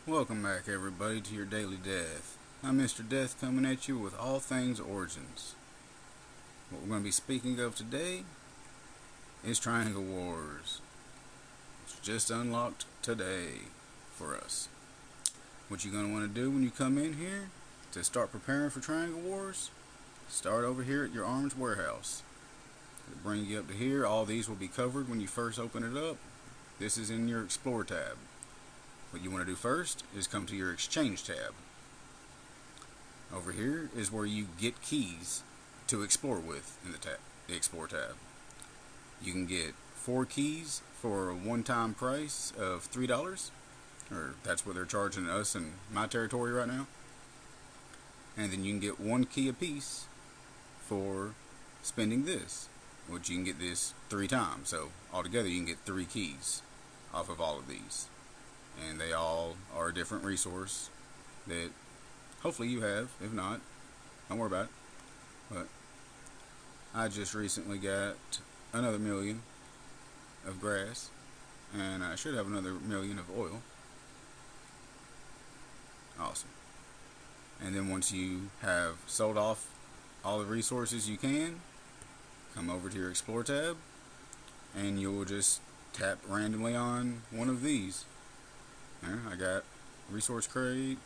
Welcome back, everybody, to your Daily Death. I'm Mr. Death coming at you with all things Origins. What we're going to be speaking of today is Triangle Wars. It's just unlocked today for us. What you're going to want to do when you come in here to start preparing for Triangle Wars, start over here at your Arms Warehouse. It'll bring you up to here. All these will be covered when you first open it up. This is in your Explore tab. What you want to do first is come to your Exchange tab. Over here is where you get keys to explore with in the Explore tab. You can get 4 keys for a one-time price of $3, or that's what they're charging us in my territory right now. And then you can get 1 key apiece for spending this, which you can get this 3 times. So altogether you can get 3 keys off of all of these. And they all are a different resource that hopefully you have. If not, don't worry about it. But I just recently got another million of grass, and I should have another million of oil. Awesome. And then once you have sold off all the resources you can, come over to your Explore tab, and you'll just tap randomly on one of these. There, I got resource crate.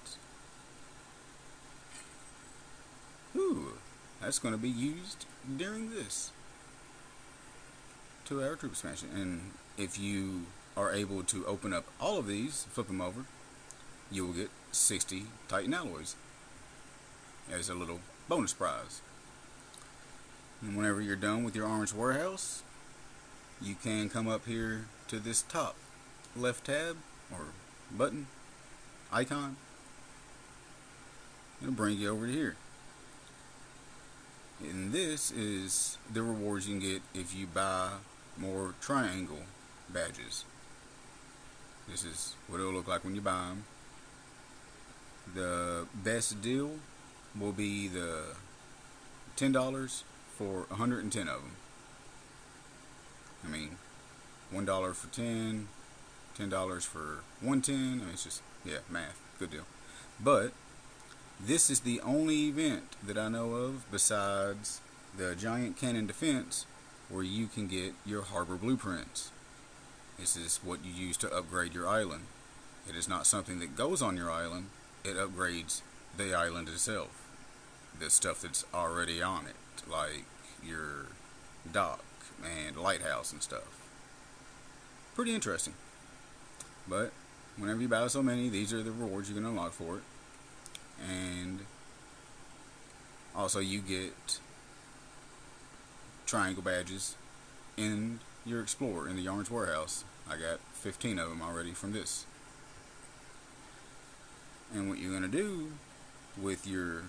Ooh, that's going to be used during this 2-hour troop expansion. And if you are able to open up all of these, flip them over, you will get 60 Titan alloys as a little bonus prize. And whenever you're done with your Arms Warehouse, you can come up here to this top left tab or button icon. It'll bring you over to here. And this is the rewards you can get if you buy more triangle badges. This is what it'll look like when you buy them. The best deal will be the $10 for 110 of them. I mean, $1 for 10, $10 for 110. I mean, it's just, yeah, math. Good deal. But this is the only event that I know of besides the Giant Cannon Defense where you can get your harbor blueprints. This is what you use to upgrade your island. It is not something that goes on your island. It upgrades the island itself. The stuff that's already on it, like your dock and lighthouse and stuff. Pretty interesting. But whenever you buy so many, these are the rewards you can unlock for it. And also you get triangle badges in your Explorer in the Yarns Warehouse. I got 15 of them already from this. And what you're going to do with your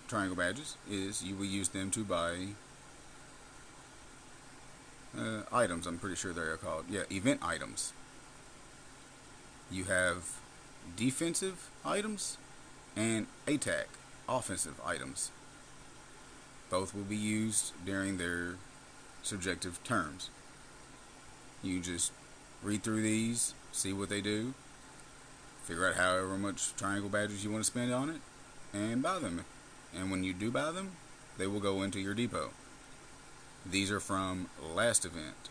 triangle badges is you will use them to buy items. I'm pretty sure they're called, yeah, event items. You have defensive items and attack, offensive items. Both will be used during their subjective terms. You just read through these, see what they do, figure out however much triangle badges you want to spend on it, and buy them. And when you do buy them, they will go into your depot. These are from last event,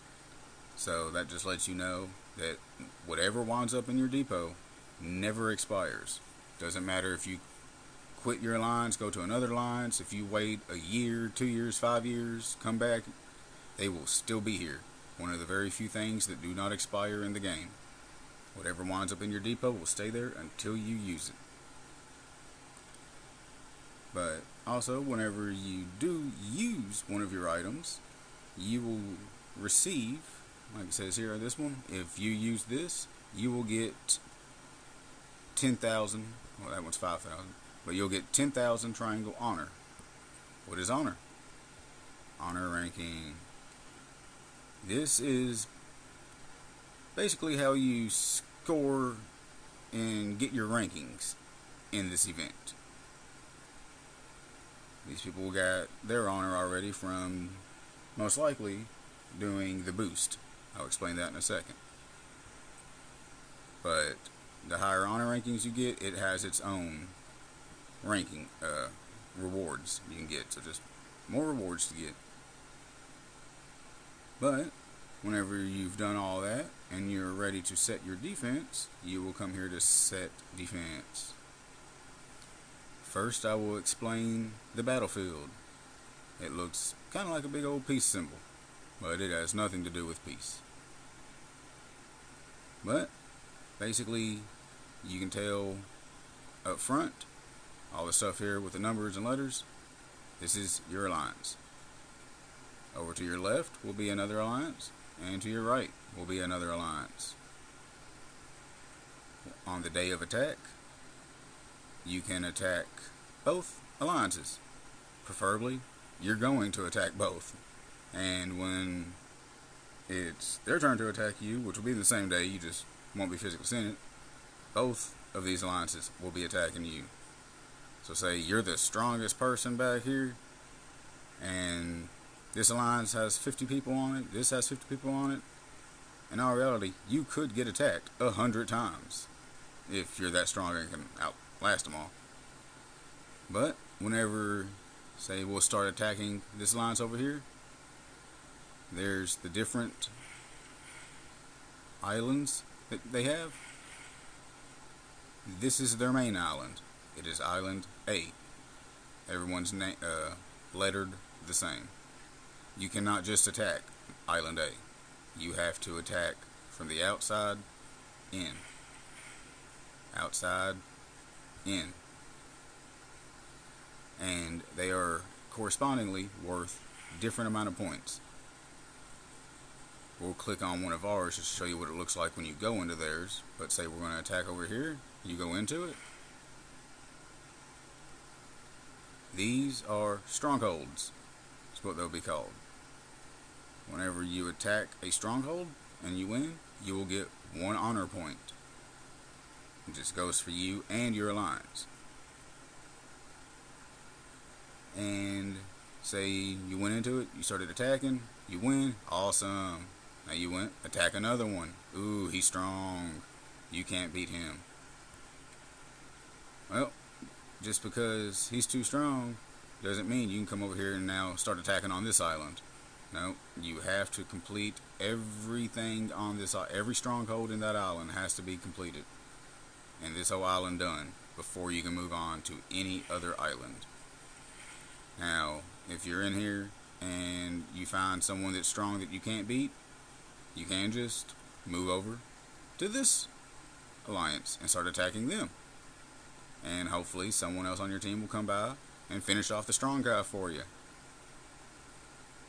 so that just lets you know that whatever winds up in your depot never expires. Doesn't matter if you quit your lines, go to another lines, if you wait a year, 2 years, 5 years, come back, they will still be here. One of the very few things that do not expire in the game. Whatever winds up in your depot will stay there until you use it. But also, whenever you do use one of your items, you will receive, like it says here on this one, if you use this, you will get 10,000, well that one's 5,000, but you'll get 10,000 triangle honor. What is honor? Honor ranking. This is basically how you score and get your rankings in this event. These people got their honor already from most likely doing the boost. I'll explain that in a second. But the higher honor rankings you get, it has its own ranking rewards you can get. So just more rewards to get. But whenever you've done all that and you're ready to set your defense, you will come here to set defense. First, I will explain the battlefield. It looks kind of like a big old peace symbol, but it has nothing to do with peace. But basically, you can tell up front, all the stuff here with the numbers and letters, this is your alliance. Over to your left will be another alliance, and to your right will be another alliance. On the day of attack, you can attack both alliances. Preferably, you're going to attack both. And when it's their turn to attack you, which will be the same day, you just won't be physically seeing it, both of these alliances will be attacking you. So say you're the strongest person back here, and this alliance has 50 people on it, this has 50 people on it. In all reality, you could get attacked 100 times if you're that strong and can outlast them all. But whenever, say, we'll start attacking this alliance over here, there's the different islands that they have. This is their main island. It is Island A. Everyone's lettered the same. You cannot just attack Island A. You have to attack from the outside in. Outside in. And they are correspondingly worth different amount of points. We'll click on one of ours just to show you what it looks like when you go into theirs. But say we're going to attack over here. You go into it. These are strongholds. That's what they'll be called. Whenever you attack a stronghold and you win, you will get 1 honor point. It just goes for you and your alliance. And say you went into it, you started attacking, you win, awesome. Now you went, attack another one. Ooh, he's strong. You can't beat him. Well, just because he's too strong doesn't mean you can come over here and now start attacking on this island. No, you have to complete everything on this island. Every stronghold in that island has to be completed. And this whole island done before you can move on to any other island. Now, if you're in here and you find someone that's strong that you can't beat, you can just move over to this alliance and start attacking them. And hopefully someone else on your team will come by and finish off the strong guy for you.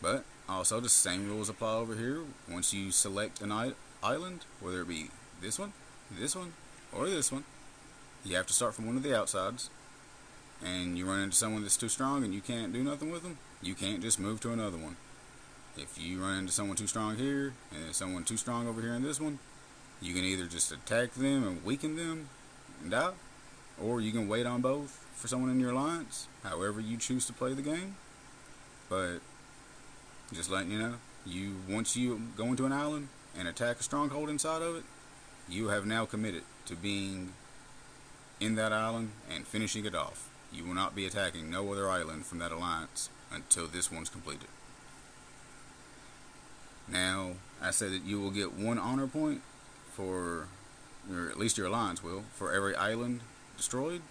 But also the same rules apply over here. Once you select an island, whether it be this one, or this one, you have to start from one of the outsides. And you run into someone that's too strong and you can't do nothing with them, you can't just move to another one. If you run into someone too strong here and then someone too strong over here in this one, you can either just attack them and weaken them and die, or you can wait on both for someone in your alliance, however you choose to play the game. But just letting you know, once you go into an island and attack a stronghold inside of it, you have now committed to being in that island and finishing it off. You will not be attacking no other island from that alliance until this one's completed. Now, I said that you will get 1 honor point for, or at least your alliance will, for every island destroyed.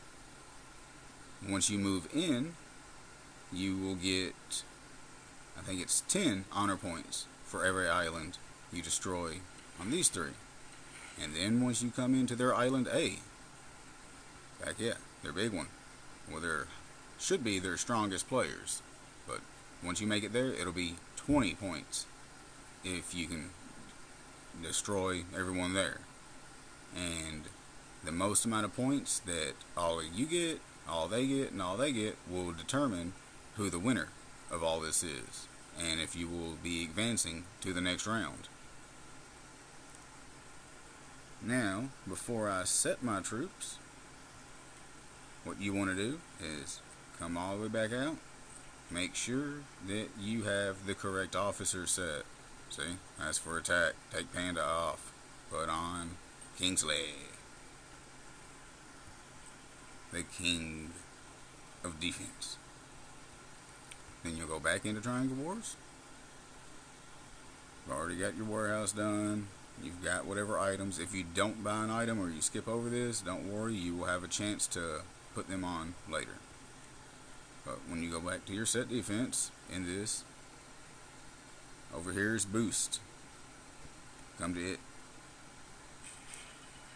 Once you move in, you will get, I think it's 10 honor points for every island you destroy on these 3. And then once you come into their Island A, heck yeah, their big one, well, there should be their strongest players, but once you make it there, it'll be 20 points if you can destroy everyone there. And the most amount of points that all you get, all they get, and all they get will determine who the winner of all this is, and if you will be advancing to the next round. Now, before I set my troops, what you want to do is come all the way back out. Make sure that you have the correct officer set. See, as for attack, take Panda off. Put on Kingsley. the king of defense. Then you'll go back into Triangle Wars. You've already got your warehouse done. You've got whatever items. If you don't buy an item or you skip over this, don't worry, you will have a chance to put them on later. But when you go back to your set defense in this, over here is boost. Come to it.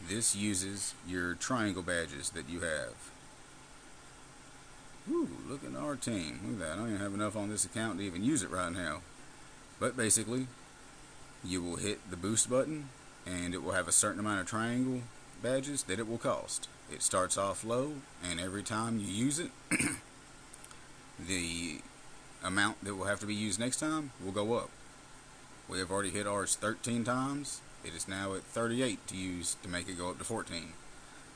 This uses your triangle badges that you have. Woo, look at our team. Look at that. I don't even have enough on this account to even use it right now. But basically, you will hit the boost button and it will have a certain amount of triangle badges that it will cost. It starts off low, and every time you use it, the amount that will have to be used next time will go up. We have already hit ours 13 times. It is now at 38 to use to make it go up to 14.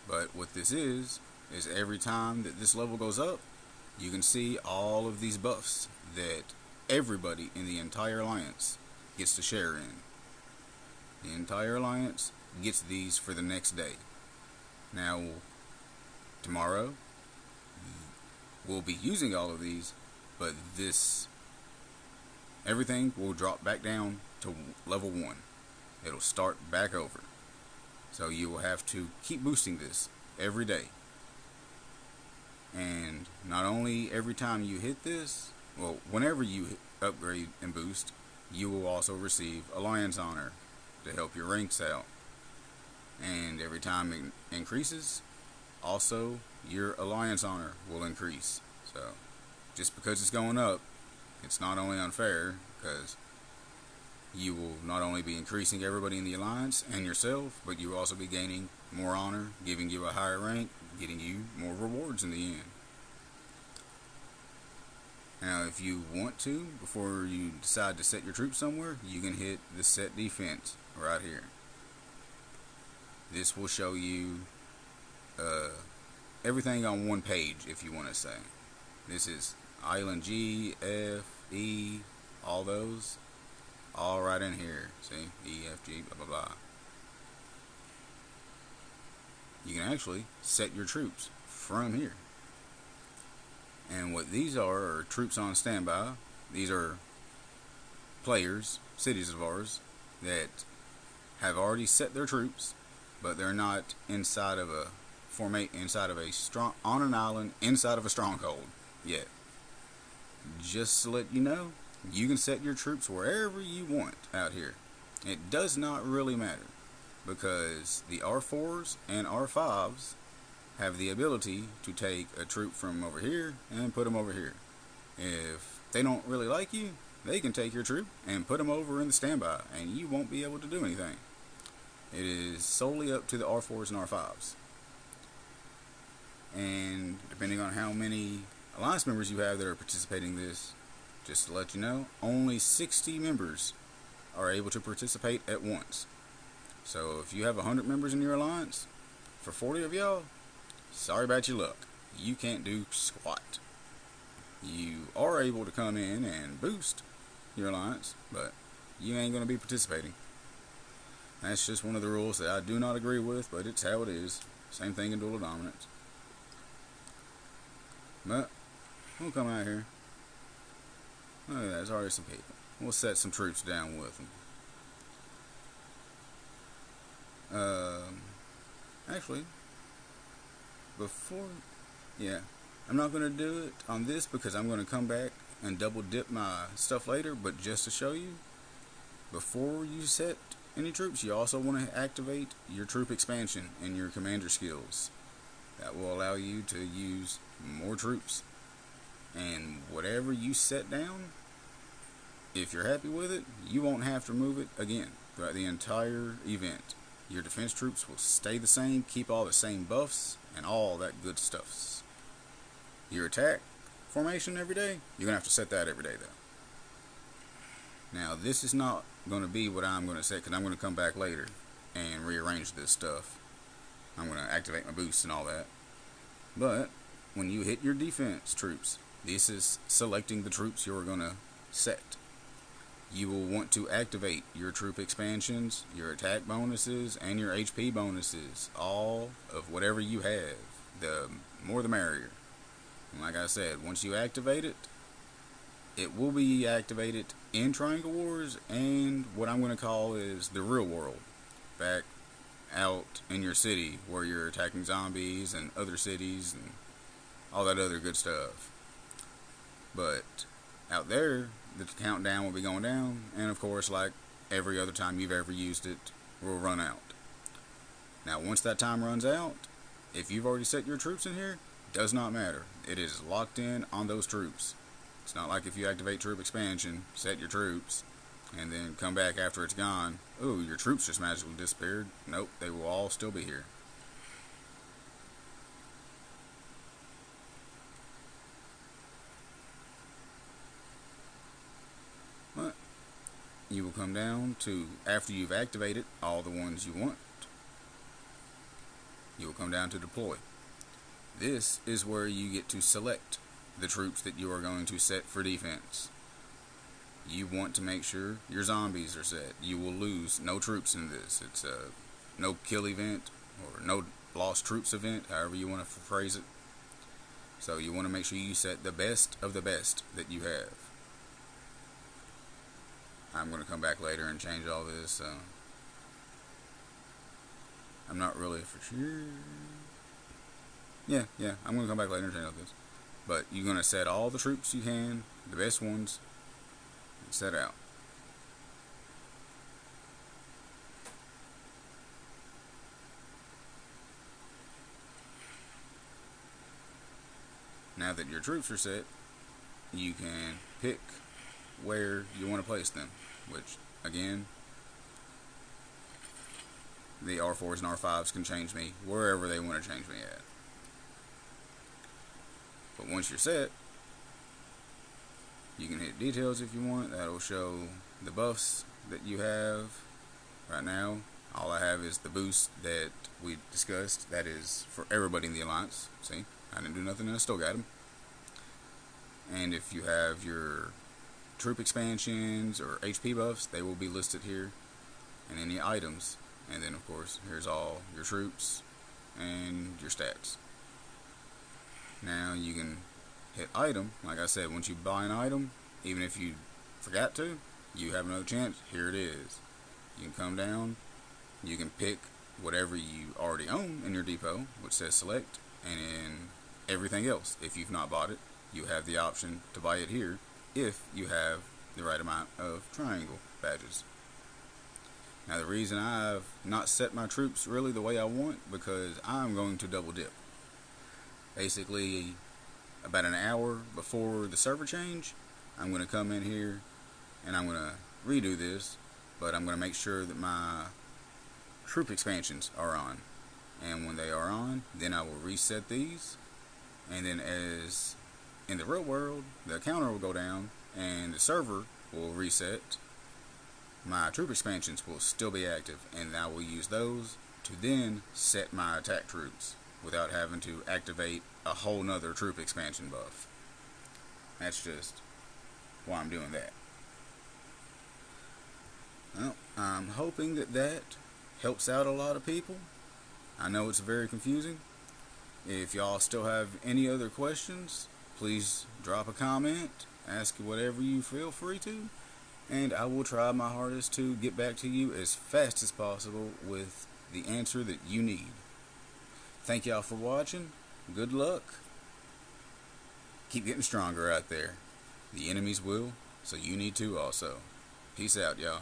But what this is every time that this level goes up, you can see all of these buffs that everybody in the entire alliance gets to share in. The entire alliance gets these for the next day. Now, tomorrow, we'll be using all of these, but everything will drop back down to level 1. It'll start back over. So you will have to keep boosting this every day. And not only every time you hit this, well, whenever you upgrade and boost, you will also receive Alliance Honor to help your ranks out. And every time it increases, also your Alliance Honor will increase. So just because it's going up, it's not only unfair, because you will not only be increasing everybody in the alliance and yourself, but you will also be gaining more honor, giving you a higher rank, getting you more rewards in the end. Now, if you want to, before you decide to set your troops somewhere, you can hit the set defense right here. This will show you everything on one page, if you want to say. This is Island G, F, E, all those, all right in here. See, E, F, G, blah, blah, blah. You can actually set your troops from here. And what these are troops on standby. These are players, cities of ours, that have already set their troops, but they're not inside of a on an island inside of a stronghold yet. Just to let you know, you can set your troops wherever you want out here. It does not really matter, because the R4s and R5s have the ability to take a troop from over here and put them over here. If they don't really like you, they can take your troop and put them over in the standby, and you won't be able to do anything. It is solely up to the R4s and R5s. And depending on how many alliance members you have that are participating in this, just to let you know, only 60 members are able to participate at once. So if you have 100 members in your alliance, for 40 of y'all, sorry about your luck. You can't do squat. You are able to come in and boost your alliance, but you ain't going to be participating. That's just one of the rules that I do not agree with, but it's how it is. Same thing in Duel of Dominance. But we'll come out here. Look at that, there's already some people. We'll set some troops down with them. Actually, I'm not going to do it on this because I'm going to come back and double dip my stuff later, but just to show you, before you set any troops, you also want to activate your troop expansion in your commander skills. That will allow you to use more troops, and whatever you set down, if you're happy with it, you won't have to remove it again throughout the entire event. Your defense troops will stay the same, keep all the same buffs, and all that good stuff. Your attack formation every day, you're going to have to set that every day though. Now this is not going to be what I'm going to set, because I'm going to come back later and rearrange this stuff. I'm going to activate my boosts and all that. But when you hit your defense troops, this is selecting the troops you're going to set. You will want to activate your troop expansions, your attack bonuses, and your HP bonuses. All of whatever you have. the more the merrier. And like I said, once you activate it, it will be activated in Triangle Wars and what I'm going to call is the real world. Back out in your city where you're attacking zombies and other cities and all that other good stuff. But out there, the countdown will be going down, and of course, like every other time you've ever used it, will run out. Now, once that time runs out, if you've already set your troops in here, does not matter. It is locked in on those troops. It's not like if you activate troop expansion, set your troops, and then come back after it's gone. Ooh, your troops just magically disappeared. Nope, they will all still be here. But you will come down to, after you've activated all the ones you want, you will come down to deploy. This is where you get to select the troops that you are going to set for defense. You want to make sure your zombies are set. You will lose no troops in this. It's a no kill event or no lost troops event, however you want to phrase it. So you want to make sure you set the best of the best that you have. I'm going to come back later and change all this. I'm not really for sure. Yeah, I'm going to come back later and change all this. But you're going to set all the troops you can, the best ones, and set out. Now that your troops are set, you can pick where you want to place them, which, again, the R4s and R5s can change me wherever they want to change me at. But once you're set, you can hit details if you want. That'll show the buffs that you have. Right now, all I have is the boost that we discussed. That is for everybody in the Alliance. See, I didn't do nothing and I still got them. And if you have your troop expansions or HP buffs, they will be listed here. And any items. And then, of course, here's all your troops and your stats. Now you can hit item. Like I said, once you buy an item, even if you forgot to, you have another chance. Here it is. You can come down. You can pick whatever you already own in your depot, which says select, and in everything else, if you've not bought it, you have the option to buy it here if you have the right amount of triangle badges. Now the reason I've not set my troops really the way I want, because I'm going to double dip. Basically, about an hour before the server change, I'm going to come in here and I'm going to redo this, but I'm going to make sure that my troop expansions are on. And when they are on, then I will reset these, and then as in the real world, the counter will go down and the server will reset. My troop expansions will still be active, and I will use those to then set my attack troops without having to activate a whole nother troop expansion buff. That's just why I'm doing that. Well, I'm hoping that helps out a lot of people. I know it's very confusing. If y'all still have any other questions, please drop a comment, ask whatever you feel free to, and I will try my hardest to get back to you as fast as possible with the answer that you need. Thank y'all for watching. Good luck. Keep getting stronger out there. The enemies will, so you need to also. Peace out, y'all.